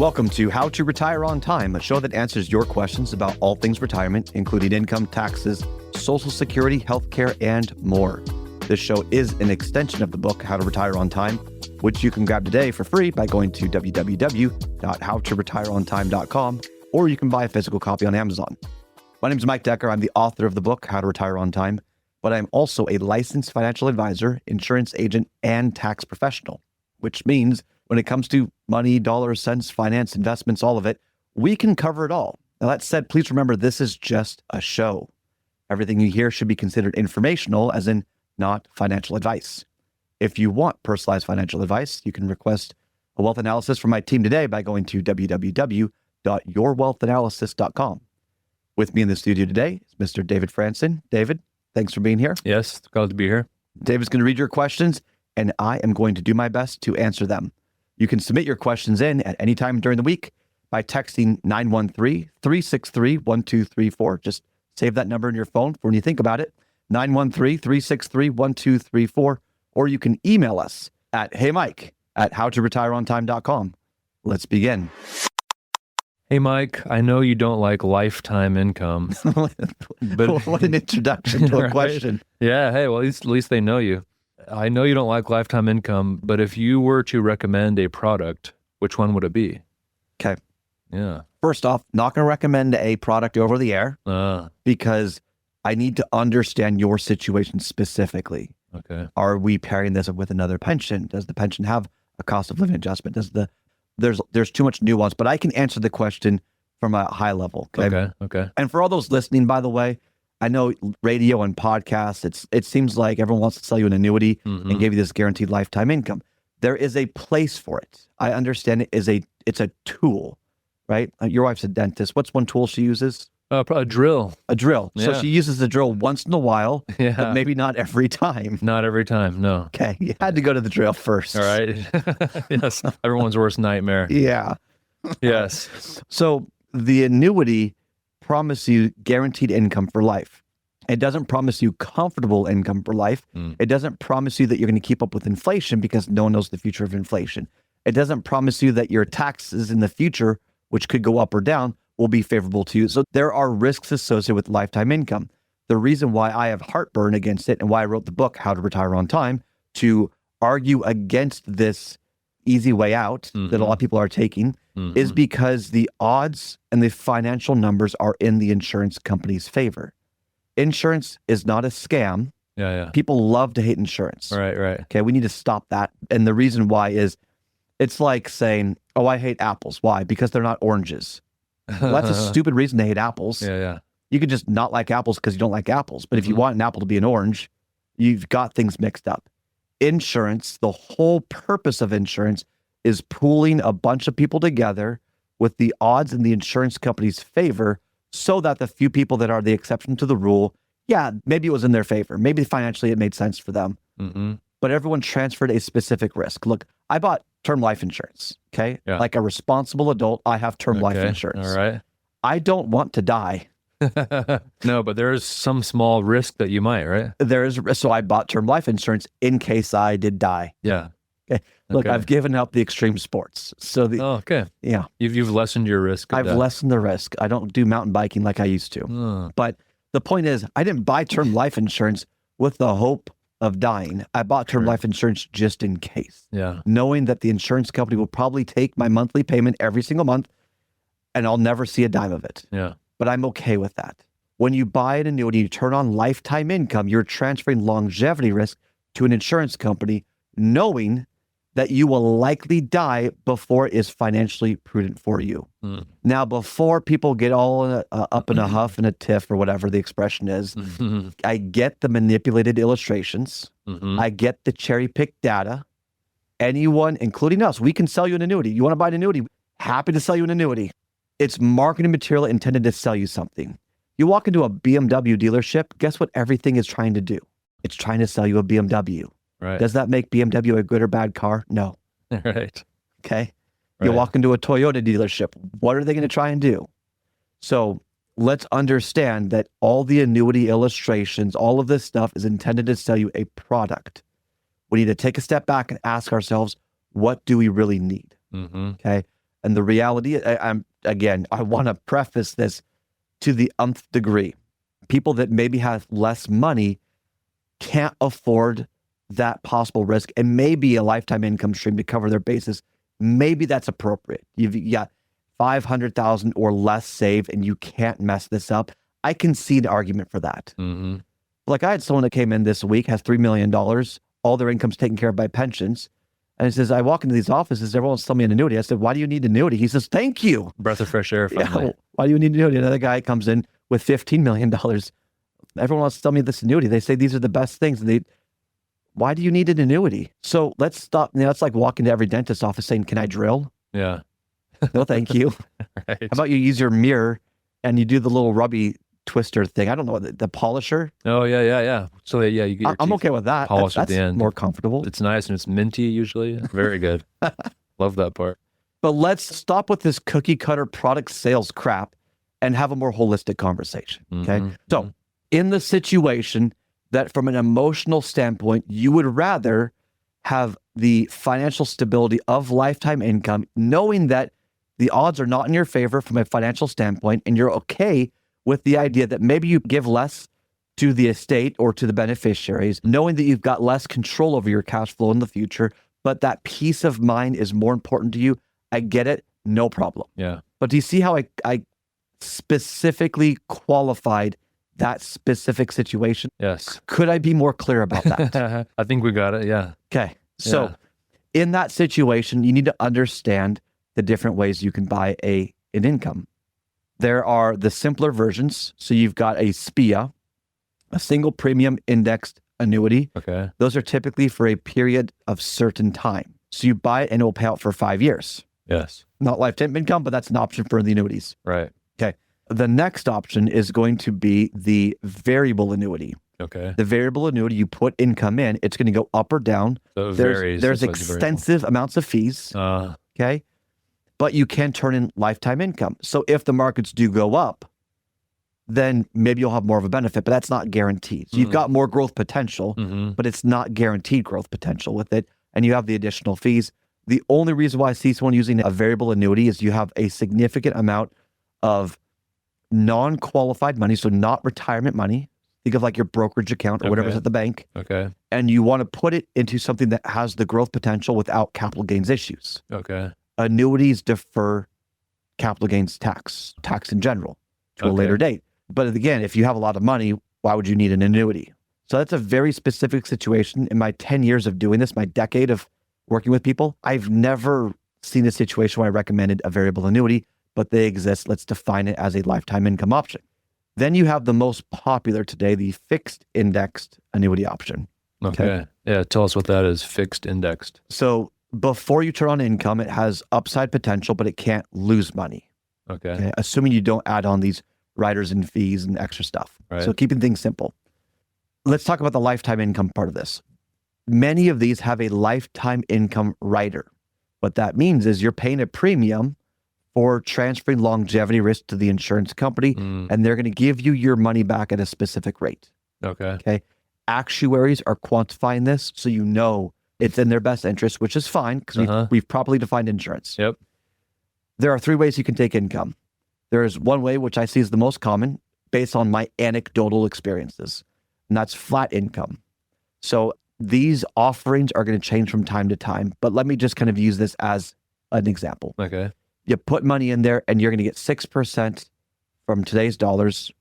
Welcome to How to Retire on Time, a show that answers your questions about all things retirement, including income, taxes, Social Security, healthcare, and more. This show is an extension of the book, How to Retire on Time, which you can grab today for free by going to www.howtoretireontime.com, or you can buy a physical copy on Amazon. My name is Mike Decker. I'm the author of the book, How to Retire on Time, but I'm also a licensed financial advisor, insurance agent, and tax professional, which means when it comes to money, dollars, cents, finance, investments, all of it, we can cover it all. Now, that said, please remember this is just a show. Everything you hear should be considered informational, as in not financial advice. If you want personalized financial advice, you can request a wealth analysis from my team today by going to www.yourwealthanalysis.com. With me in the studio today is Mr. David Franson. David, thanks for being here. Yes, glad to be here. David's going to read your questions, and I am going to do my best to answer them. You can submit your questions in at any time during the week by texting 913-363-1234. Just save that number in your phone for when you think about it, 913-363-1234, or you can email us at heymike@howtoretireontime.com. Let's begin. Hey, Mike, I know you don't like lifetime income, but What an introduction to a Right? question. Yeah, hey, well, at least they know you. I know you don't like lifetime income, but if you were to recommend a product, which one would it be? Okay. Yeah. First off, not going to recommend a product over the air because I need to understand your situation specifically. Okay. Are we pairing this with another pension? Does the pension have a cost of living adjustment? There's too much nuance, but I can answer the question from a high level. Okay. And for all those listening, by the way, I know radio and podcasts, it seems like everyone wants to sell you an annuity and give you this guaranteed lifetime income. There is a place for it. I understand it's a tool, right? Your wife's a dentist. What's one tool she uses? Probably a drill. A drill. So Yeah. she uses the drill once in a while, Yeah. but maybe not every time. Not every time, no. Okay, you had to go to the drill first. All right. Yes, everyone's worst nightmare. Yeah. Yes. So the annuity promises you guaranteed income for life. It doesn't promise you comfortable income for life. It doesn't promise you that you're going to keep up with inflation because no one knows the future of inflation. It doesn't promise you that your taxes in the future, which could go up or down, will be favorable to you. So there are risks associated with lifetime income. The reason why I have heartburn against it and why I wrote the book, How to Retire on Time, to argue against this easy way out that a lot of people are taking, is because the odds and the financial numbers are in the insurance company's favor. Insurance is not a scam. Yeah. People love to hate insurance. Right. Okay, we need to stop that. And the reason why is it's like saying, oh, I hate apples. Why? Because they're not oranges. Well, that's a stupid reason to hate apples. Yeah. You could just not like apples because you don't like apples. But if you want an apple to be an orange, you've got things mixed up. Insurance, the whole purpose of insurance is pooling a bunch of people together with the odds in the insurance company's favor so that the few people that are the exception to the rule, yeah, maybe it was in their favor. Maybe financially it made sense for them. But everyone transferred a specific risk. Look, I bought term life insurance, okay? Yeah. Like a responsible adult, I have term life insurance. All right. I don't want to die. No, but there is some small risk that you might, right? So I bought term life insurance in case I did die. Yeah. Okay. Look, Okay. I've given up the extreme sports. So Okay. yeah, You've lessened your risk of I've death. lessened the risk. I don't do mountain biking like I used to. Oh, But the point is, I didn't buy term life insurance with the hope of dying. I bought term Right. life insurance just in case, yeah. knowing that the insurance company will probably take my monthly payment every single month and I'll never see a dime of it. Yeah. But I'm okay with that. When you buy an annuity, you turn on lifetime income, you're transferring longevity risk to an insurance company, knowing that you will likely die before it is financially prudent for you. Now, before people get all up in a huff and a tiff or whatever the expression is, I get the manipulated illustrations. I get the cherry-picked data. Anyone, including us, we can sell you an annuity. You want to buy an annuity? Happy to sell you an annuity. It's marketing material intended to sell you something. You walk into a BMW dealership, guess what everything is trying to do? It's trying to sell you a BMW. Right. Does that make BMW a good or bad car? No. Right. Okay. You Right. walk into a Toyota dealership. What are they going to try and do? So let's understand that all the annuity illustrations, all of this stuff is intended to sell you a product. We need to take a step back and ask ourselves, what do we really need? Mm-hmm. Okay. And the reality, I want to preface this to the nth degree. People that maybe have less money can't afford that possible risk, and maybe a lifetime income stream to cover their bases. Maybe that's appropriate. You've got $500,000 or less saved, and you can't mess this up. I can see the argument for that. Mm-hmm. Like I had someone that came in this week, has $3 million, all their income's taken care of by pensions. And he says, I walk into these offices, everyone's telling me an annuity. I said, why do you need an annuity? He says, thank you. Breath of fresh air. Yeah, why do you need an annuity? Another guy comes in with $15 million. Everyone wants to tell me this annuity. They say these are the best things. And why do you need an annuity? So let's stop. It's like walking to every dentist's office saying, can I drill? Yeah. No, thank you. Right. How about you use your mirror and you do the little rubby twister thing? I don't know, the polisher. Oh, yeah. So yeah, you get your I'm teeth okay with that. polished That's at the end. more comfortable. It's nice and it's minty usually. Very good. Love that part. But let's stop with this cookie cutter product sales crap and have a more holistic conversation. Okay. Mhm. So in the situation that from an emotional standpoint, you would rather have the financial stability of lifetime income, knowing that the odds are not in your favor from a financial standpoint, and you're okay with the idea that maybe you give less to the estate or to the beneficiaries, knowing that you've got less control over your cash flow in the future, but that peace of mind is more important to you. I get it. No problem. Yeah. But do you see how I specifically qualified that specific situation? Yes. Could I be more clear about that? I think we got it. Yeah. Okay. So in that situation, you need to understand the different ways you can buy an income. There are the simpler versions. So you've got a SPIA, a single premium indexed annuity. Okay. Those are typically for a period of certain time. So you buy it and it will pay out for 5 years. Yes. Not lifetime income, but that's an option for the annuities. Right. Okay. The next option is going to be the variable annuity. Okay. The variable annuity, you put income in, it's going to go up or down. So it There's varies. there's It's like variable. extensive amounts of fees. Okay. But you can turn in lifetime income. So if the markets do go up, then maybe you'll have more of a benefit, but that's not guaranteed. So you've got more growth potential, but it's not guaranteed growth potential with it. And you have the additional fees. The only reason why I see someone using a variable annuity is you have a significant amount of non-qualified money, so not retirement money. Think of like your brokerage account or whatever's Okay. at the bank. Okay. And you want to put it into something that has the growth potential without capital gains issues. Okay. Annuities defer capital gains tax in general to a Okay. later date. But again, if you have a lot of money, why would you need an annuity? So that's a very specific situation. In my 10 years of doing this, my decade of working with people, I've never seen a situation where I recommended a variable annuity, but they exist. Let's define it as a lifetime income option. Then you have the most popular today, the fixed indexed annuity option. Okay. Yeah. Tell us what that is. Fixed indexed. So before you turn on income, it has upside potential, but it can't lose money. Okay. Assuming you don't add on these riders and fees and extra stuff. Right. So keeping things simple. Let's talk about the lifetime income part of this. Many of these have a lifetime income rider. What that means is you're paying a premium for transferring longevity risk to the insurance company, and they're going to give you your money back at a specific rate. Okay. Actuaries are quantifying this, so you know it's in their best interest, which is fine because we've properly defined insurance. Yep. There are 3 ways you can take income. There is one way, which I see is the most common, based on my anecdotal experiences, and that's flat income. So these offerings are going to change from time to time, but let me just kind of use this as an example. Okay. You put money in there and you're going to get 6% from today's dollars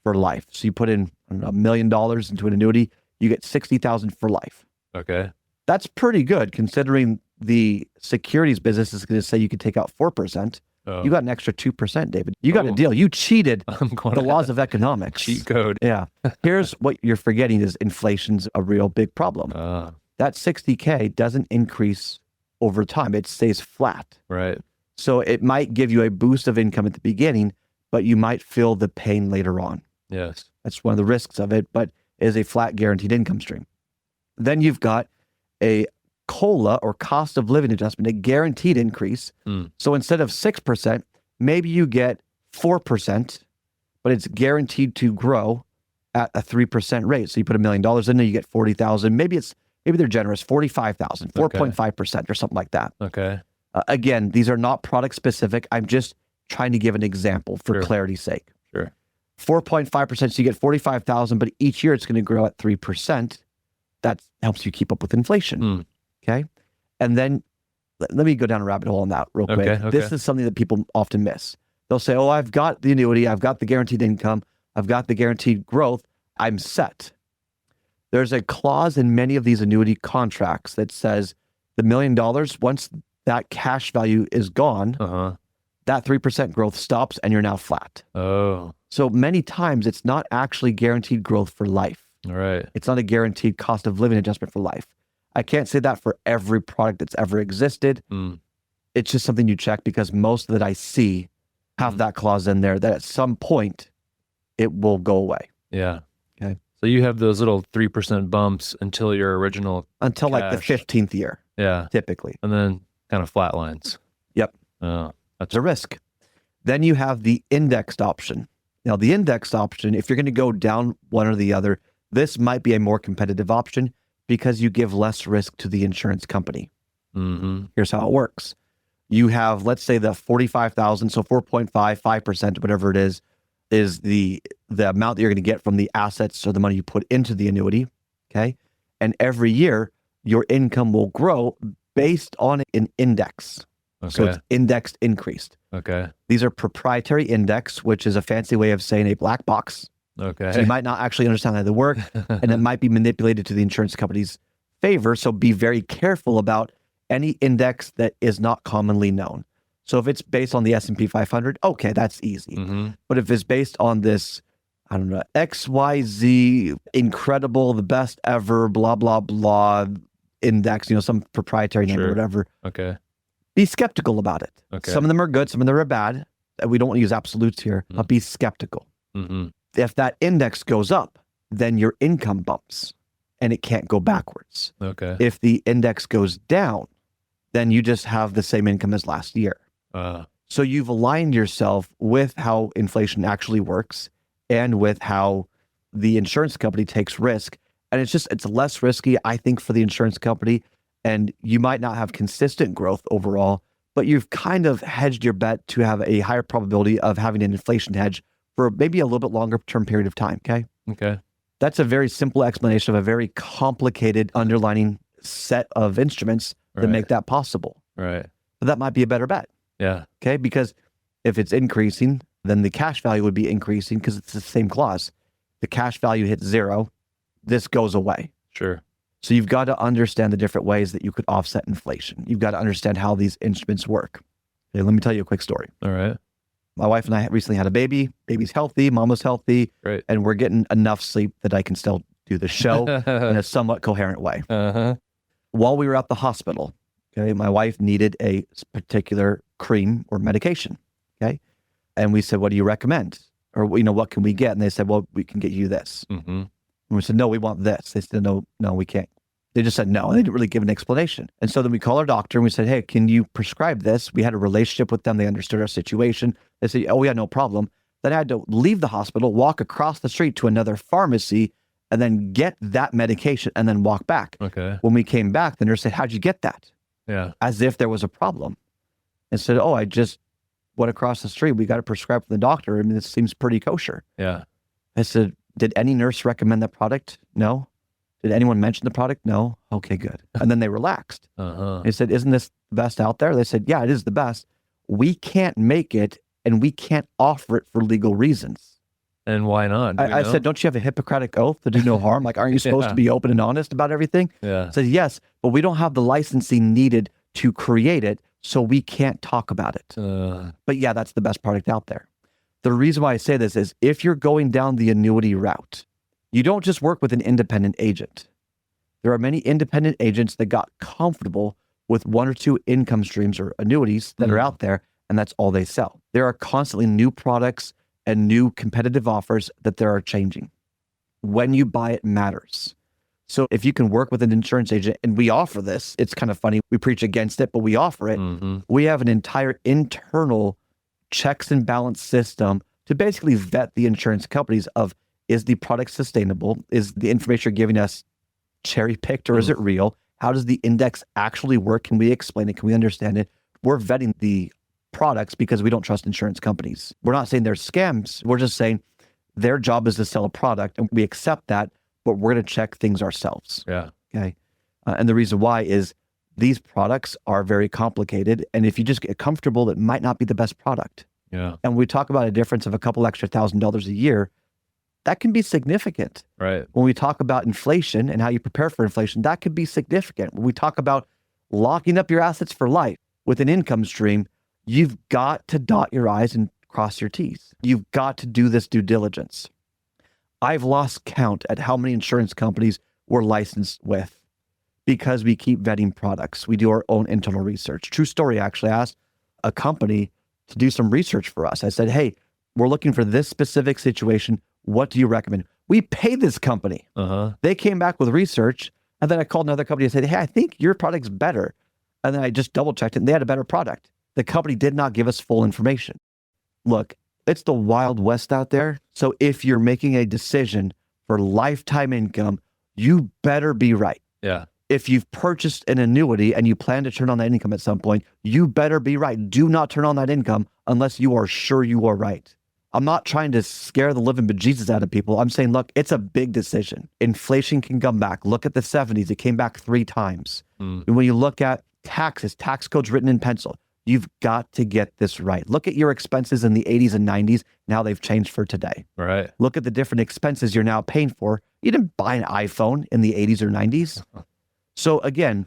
for life. So you put in $1 million into an annuity, you get 60,000 for life. Okay. That's pretty good considering the securities business is going to say you could take out 4%. Oh. You got an extra 2%, David. You got a Oh. deal. You cheated I'm going the to laws of economics. cheat code. Yeah. Here's what you're forgetting is inflation's a real big problem. That 60K doesn't increase over time. It stays flat. Right. So it might give you a boost of income at the beginning, but you might feel the pain later on. Yes. That's one of the risks of it, but it is a flat guaranteed income stream. Then you've got a COLA or cost of living adjustment, a guaranteed increase. So instead of 6%, maybe you get 4%, but it's guaranteed to grow at a 3% rate. So you put $1 million in there, you get 40,000. Maybe they're generous, 45,000, 4.5% or something like that. Okay. Again, these are not product specific. I'm just trying to give an example for Sure. clarity's sake. Sure. 4.5%, so you get 45,000, but each year it's going to grow at 3%. That helps you keep up with inflation. Mm. Okay. And then let me go down a rabbit hole on that real quick. Okay. This is something that people often miss. They'll say, oh, I've got the annuity, I've got the guaranteed income, I've got the guaranteed growth, I'm set. There's a clause in many of these annuity contracts that says the $1 million, once that cash value is gone, Uh-huh. that 3% growth stops and you're now flat. Oh, So many times it's not actually guaranteed growth for life. all right. It's not a guaranteed cost of living adjustment for life. I can't say that for every product that's ever existed. Mm. It's just something you check because most that I see have that clause in there that at some point it will go away Yeah. Okay. So you have those little 3% bumps until your original, until like the Cash. 15th year, yeah, typically. and then kind of flatlines. Yep. Oh, That's a risk. Then you have the indexed option. Now, the indexed option, if you're going to go down one or the other, this might be a more competitive option because you give less risk to the insurance company. mm-hmm. Here's how it works. You have, let's say, the 45,000, so 5%, whatever it is the amount that you're going to get from the assets or the money you put into the annuity. Okay. And every year, your income will grow based on an index. Okay. So it's indexed increased. Okay. These are proprietary index, which is a fancy way of saying a black box. Okay. So you might not actually understand how they work, and it might be manipulated to the insurance company's favor. So be very careful about any index that is not commonly known. So if it's based on the S&P 500, okay, that's easy. Mm-hmm. But if it's based on this, I don't know, XYZ, incredible, the best ever, blah, blah, blah index, some proprietary name or Sure. whatever, Okay. be skeptical about it. Okay. Some of them are good, some of them are bad. We don't want to use absolutes here, but be skeptical. Mm-hmm. If that index goes up, then your income bumps and it can't go backwards. Okay. If the index goes down, then you just have the same income as last year. So you've aligned yourself with how inflation actually works and with how the insurance company takes risk. And it's less risky, I think, for the insurance company. And you might not have consistent growth overall, but you've kind of hedged your bet to have a higher probability of having an inflation hedge for maybe a little bit longer term period of time. Okay. Okay. That's a very simple explanation of a very complicated underlining set of instruments that Right. make that possible. Right. But that might be a better bet. Yeah. Okay. Because if it's increasing, then the cash value would be increasing because it's the same clause. The cash value hits zero, this goes away. Sure. So you've got to understand the different ways that you could offset inflation. You've got to understand how these instruments work. Okay, let me tell you a quick story. All right. My wife and I recently had a baby. Baby's healthy, mama's healthy, Great. and we're getting enough sleep that I can still do the show in a somewhat coherent way. Uh-huh. While we were at the hospital, okay, my wife needed a particular cream or medication. Okay. And we said, what do you recommend? Or, what can we get? And they said, well, we can get you this. Mm-hmm. And we said, no, we want this. They said, no, we can't. They just said no. And they didn't really give an explanation. And so then we called our doctor and we said, hey, can you prescribe this? We had a relationship with them. They understood our situation. They said, oh, yeah, no problem. Then I had to leave the hospital, walk across the street to another pharmacy, and then get that medication and then walk back. Okay. When we came back, the nurse said, how'd you get that? Yeah. As if there was a problem. And said, oh, I just went across the street. We got it prescribed from the doctor. I mean, this seems pretty kosher. Yeah. I said, did any nurse recommend that product? No. Did anyone mention the product? No. Okay, good. And then they relaxed. Uh-huh. They said, isn't this the best out there? They said, yeah, it is the best. We can't make it and we can't offer it for legal reasons. And why not? Do we I know? said, don't you have a Hippocratic oath to do no harm? Like, aren't you supposed Yeah. to be open and honest about everything? Yeah. I said, yes, but we don't have the licensing needed to create it, so we can't talk about it. But yeah, that's the best product out there. The reason why I say this is if you're going down the annuity route, you don't just work with an independent agent. There are many independent agents that got comfortable with one or two income streams or annuities that are out there, and that's all they sell. There are constantly new products and new competitive offers that there are changing. When you buy it matters. So if you can work with an insurance agent, and we offer this, it's kind of funny. We preach against it, but we offer it. Mm-hmm. We have an entire internal checks and balance system to basically vet the insurance companies of, is the product sustainable? Is the information you're giving us cherry picked or is it real? How does the index actually work? Can we explain it? Can we understand it? we're vetting the products because we don't trust insurance companies. We're not saying they're scams. We're just saying their job is to sell a product and we accept that, but we're going to check things ourselves. Yeah. Okay. And the reason why is these products are very complicated. And if you just get comfortable, it might not be the best product. Yeah. And we talk about a difference of a couple extra $1,000 a year, that can be significant. Right. When we talk about inflation and how you prepare for inflation, that could be significant. When we talk about locking up your assets for life with an income stream, you've got to dot your I's and cross your T's. You've got to do this due diligence. I've lost count at how many insurance companies we're licensed with because we keep vetting products. We do our own internal research. True story, actually. I asked a company to do some research for us. I said, hey, we're looking for this specific situation. What do you recommend? We pay this company. They came back with research, and then I called another company and said, hey, I think your product's better. And then I just double checked it, and they had a better product. The company did not give us full information. Look, it's the Wild West out there. So if you're making a decision for lifetime income, you better be right. Yeah. If you've purchased an annuity and you plan to turn on that income at some point, you better be right. Do not turn on that income unless you are sure you are right. I'm not trying to scare the living bejesus out of people. I'm saying, look, it's a big decision. Inflation can come back. Look at the 70s. It came back 3 times. And when you look at taxes, tax codes written in pencil, you've got to get this right. Look at your expenses in the 80s and 90s. Now they've changed for today. Right. Look at the different expenses you're now paying for. You didn't buy an iPhone in the 80s or 90s. So again,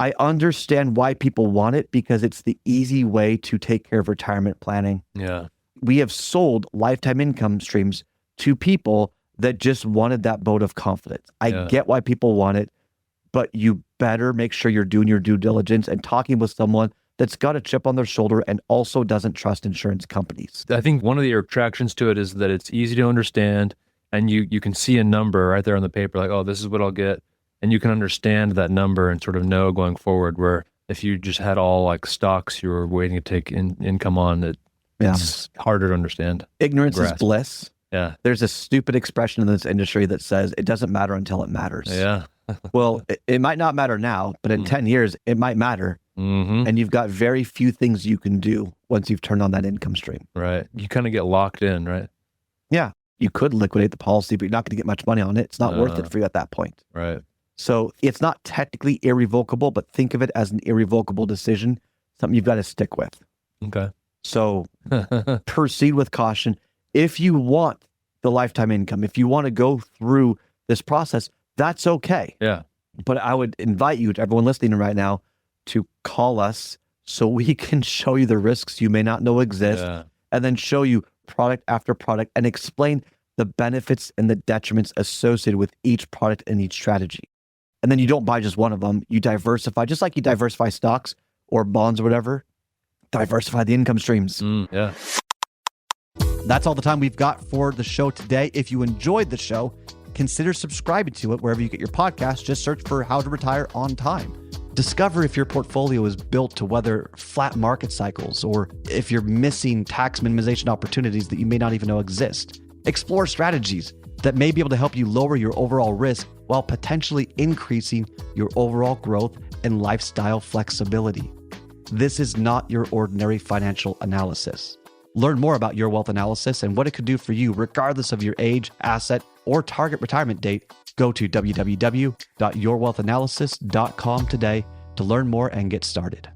I understand why people want it because it's the easy way to take care of retirement planning. Yeah. We have sold lifetime income streams to people that just wanted that vote of confidence. I get why people want it, but you better make sure you're doing your due diligence and talking with someone that's got a chip on their shoulder and also doesn't trust insurance companies. I think one of the attractions to it is that it's easy to understand and you can see a number right there on the paper, like, oh, this is what I'll get. And you can understand that number and sort of know going forward, where if you just had all like stocks you were waiting to take income on, it's harder to understand. Ignorance is bliss. Yeah. There's a stupid expression in this industry that says it doesn't matter until it matters. Yeah. Well, it might not matter now, but in 10 years, it might matter. And you've got very few things you can do once you've turned on that income stream. Right. You kind of get locked in, right? Yeah. You could liquidate the policy, but you're not going to get much money on it. It's not worth it for you at that point. Right. So it's not technically irrevocable, but think of it as an irrevocable decision, something you've got to stick with. Okay. So proceed with caution. If you want the lifetime income, if you want to go through this process, that's okay. Yeah. But I would invite you, to everyone listening right now, to call us so we can show you the risks you may not know exist, and then show you product after product and explain the benefits and the detriments associated with each product and each strategy. And then you don't buy just one of them. You diversify, just like you diversify stocks or bonds or whatever, diversify the income streams. Yeah. That's all the time we've got for the show today. If you enjoyed the show, consider subscribing to it wherever you get your podcasts. Just search for How to Retire on Time. Discover if your portfolio is built to weather flat market cycles or if you're missing tax minimization opportunities that you may not even know exist. Explore strategies that may be able to help you lower your overall risk while potentially increasing your overall growth and lifestyle flexibility. This is not your ordinary financial analysis. Learn more about Your Wealth Analysis and what it could do for you regardless of your age, asset, or target retirement date. Go to www.yourwealthanalysis.com today to learn more and get started.